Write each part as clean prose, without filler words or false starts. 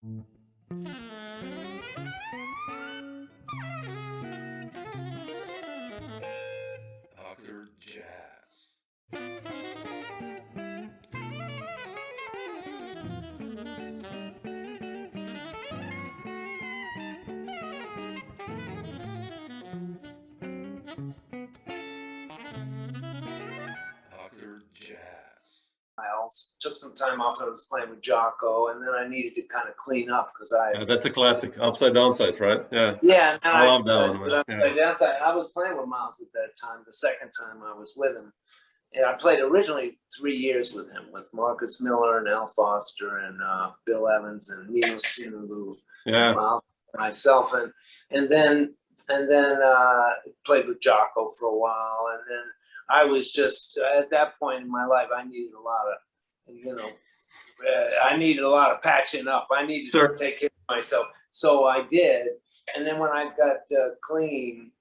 Dr. Jazz. Dr. Jazz. I also took some time off. I was playing with Jocko, and then I needed to kind of clean up because I Yeah, that's a classic. Upside downside, right? Yeah. yeah. And I love that one, man. Yeah. Downside, I was playing with Miles at that time. The second time I was with him, and I played originally 3 years with him, with Marcus Miller and Al Foster and Bill Evans and Nino Sinulu, Yeah. and Miles, and myself, and then played with Jocko for a while, and then I was just at that point in my life, I needed a lot of, I needed a lot of patching up. I needed Sure. to take care of myself, so I did. And then when I got clean,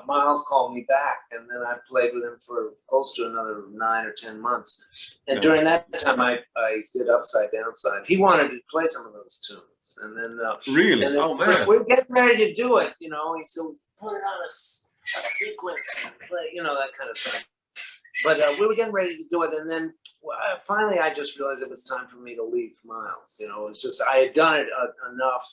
Miles called me back, and then I played with him for close to another 9 or 10 months. And during that time, I did Upside Downside. He wanted to play some of those tunes, and then Really? and then Oh, man. we're getting ready to do it. He said, put it on a sequence and play, that kind of thing. But we were getting ready to do it, and then finally I just realized it was time for me to leave Miles. It was just I had done it enough,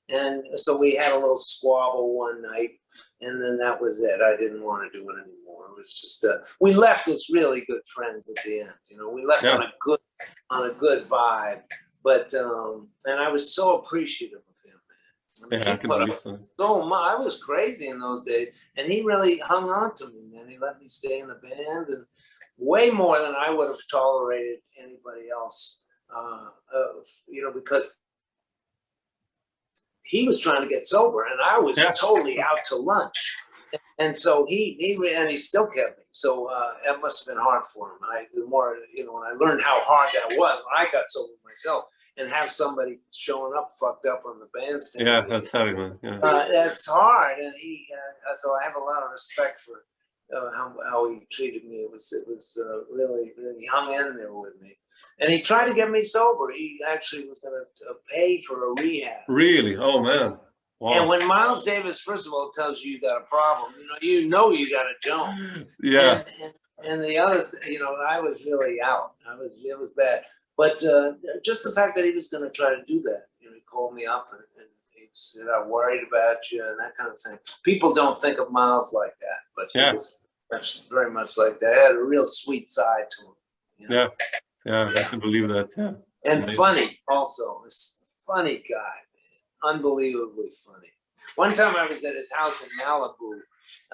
and so we had a little squabble one night, and then that was it. I didn't want to do it anymore. It was just we left as really good friends at the end. We left on a good vibe, but and I was so appreciative of him, man. Yeah, I can believe so. So much. I was crazy in those days, and he really hung on to me, man. He let me stay in the band, and way more than I would have tolerated anybody else. Because he was trying to get sober, and I was totally out to lunch, and so he still kept me. So that must have been hard for him. The more when I learned how hard that was when I got sober myself, and have somebody showing up fucked up on the bandstand. Yeah, that's heavy, man. Yeah. That's hard, and so I have a lot of respect for how he treated me. It was really he hung in there with me, and he tried to get me sober. He actually was going to pay for a rehab. Really? Oh, man. Wow. And when Miles Davis, first of all, tells you got a problem, you got a joke. Yeah. And the other, I was really out. It was bad. But just the fact that he was going to try to do that, he called me up and he said, "I'm worried about you," and that kind of thing. People don't think of Miles like that, but he was very much like that. He had a real sweet side to him. Yeah, I can believe that. Yeah. And amazing. Funny also. He's a funny guy, man. Unbelievably funny. One time I was at his house in Malibu.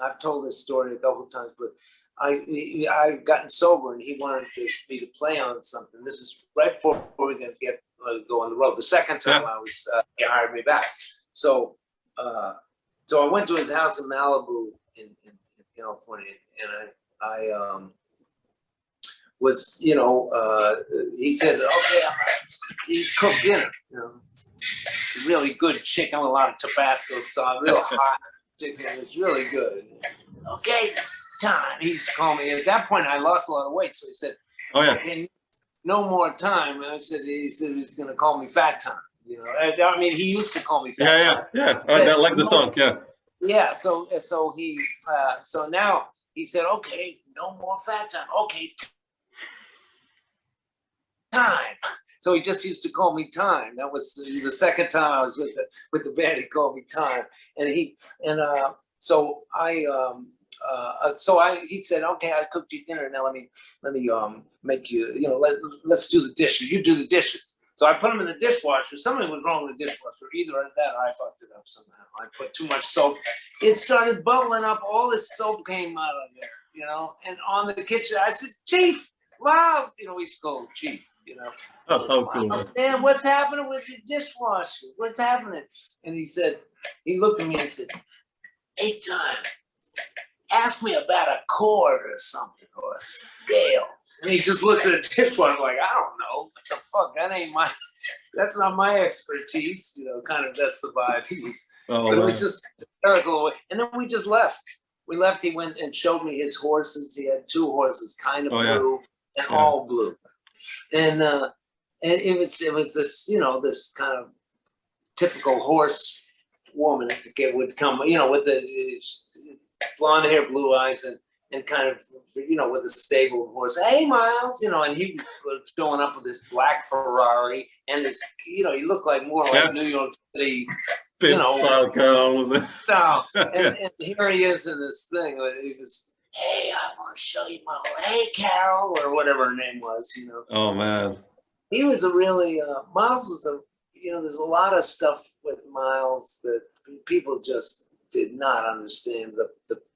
I've told this story a couple of times, but I gotten sober and he wanted me to play on something. This is right before we were going to go on the road. The second time he hired me back. So I went to his house in Malibu in California, and I was, he said, okay, he cooked dinner, really good chicken with a lot of Tabasco sauce, real hot chicken. It was really good. Okay, time. He used to call me. At that point, I lost a lot of weight, so he said, "Oh yeah, okay, no more time." And he said he was going to call me Fat Time. I mean, he used to call me Fat Time. Yeah. I like the song. Yeah. Yeah. So now he said, "Okay, no more Fat Time. Okay, time." So he just used to call me Time. That was the second time I was with the band. He called me Time, and he said, "Okay, I cooked you dinner. Now let me make you. Let's do the dishes. You do the dishes." So I put them in the dishwasher. Something was wrong with the dishwasher. Either that or I fucked it up somehow. I put too much soap. It started bubbling up. All this soap came out of there, and on the kitchen. I said, "Chief, wow," we scold Chief, Oh, so cool. Man, what's happening with your dishwasher? What's happening? And he looked at me and said, "Hey, Time, ask me about a chord or something, or a scale." And he just looked at the dishwasher like, "I don't know. What the fuck? That's not my expertise." Kind of that's the vibe he was. But it was just hysterical. And then we just left. We left. He went and showed me his horses. He had 2 horses, kind of blue and all blue. and it was this, you know, this kind of typical horse woman would come, you know, with the blonde hair, blue eyes, and kind of, you know, with a stable of horse. Hey, Miles, you know, and he was showing up with this black Ferrari and this, you know, he looked like more like New York City, Pimp you know, style Carol. no, and here he is in this thing. He was, hey, I want to show you my whole, hey, Carol, or whatever her name was, you know. Oh man. He was a really, Miles was you know, there's a lot of stuff with Miles that people just did not understand.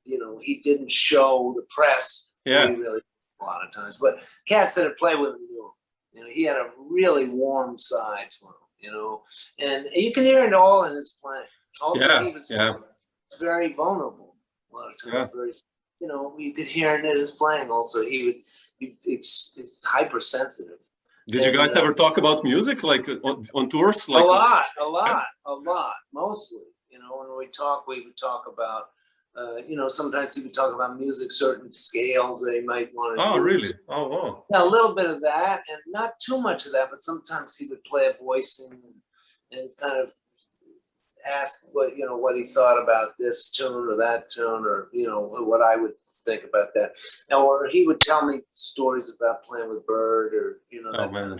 You know, he didn't show the press. Yeah. He really, a lot of times, but cats that had played with him knew him. You know, he had a really warm side to him, you know, and you can hear it all in his playing. Also, he was very vulnerable a lot of times. Yeah. Very, you know, you could hear it in his playing. Also, it's hypersensitive. Did you guys ever talk about music, like on tours? Like a lot, mostly. You know, when we would talk about, you know, sometimes he would talk about music, certain scales they might want to. Oh, use. really? Oh, wow. Yeah, a little bit of that, and not too much of that, but sometimes he would play a voicing and kind of ask what he thought about this tune or that tune, or you know what I would think about that. Or he would tell me stories about playing with Bird, or you know. Oh man.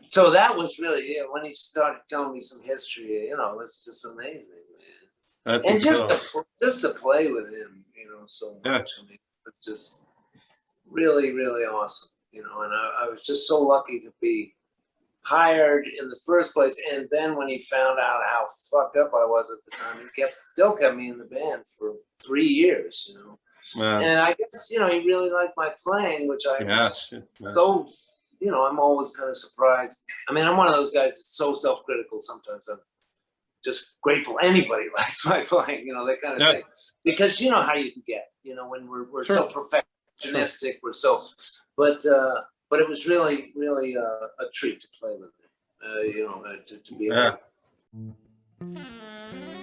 So that was really, when he started telling me some history, you know, it's just amazing, man. That's and incredible. just to play with him, you know, so much. I mean, it's just really, really awesome, you know. And I was just so lucky to be hired in the first place. And then when he found out how fucked up I was at the time, he still kept me in the band for 3 years, you know. Man. And I guess, you know, he really liked my playing, which I was so, you know, I'm always kind of surprised. I mean, I'm one of those guys that's so self-critical sometimes. I'm just grateful anybody likes my playing, you know, that kind of thing. Because you know how you can get, you know, when we're so perfectionistic, we're so, but it was really, really a treat to play with him, you know, to be able to.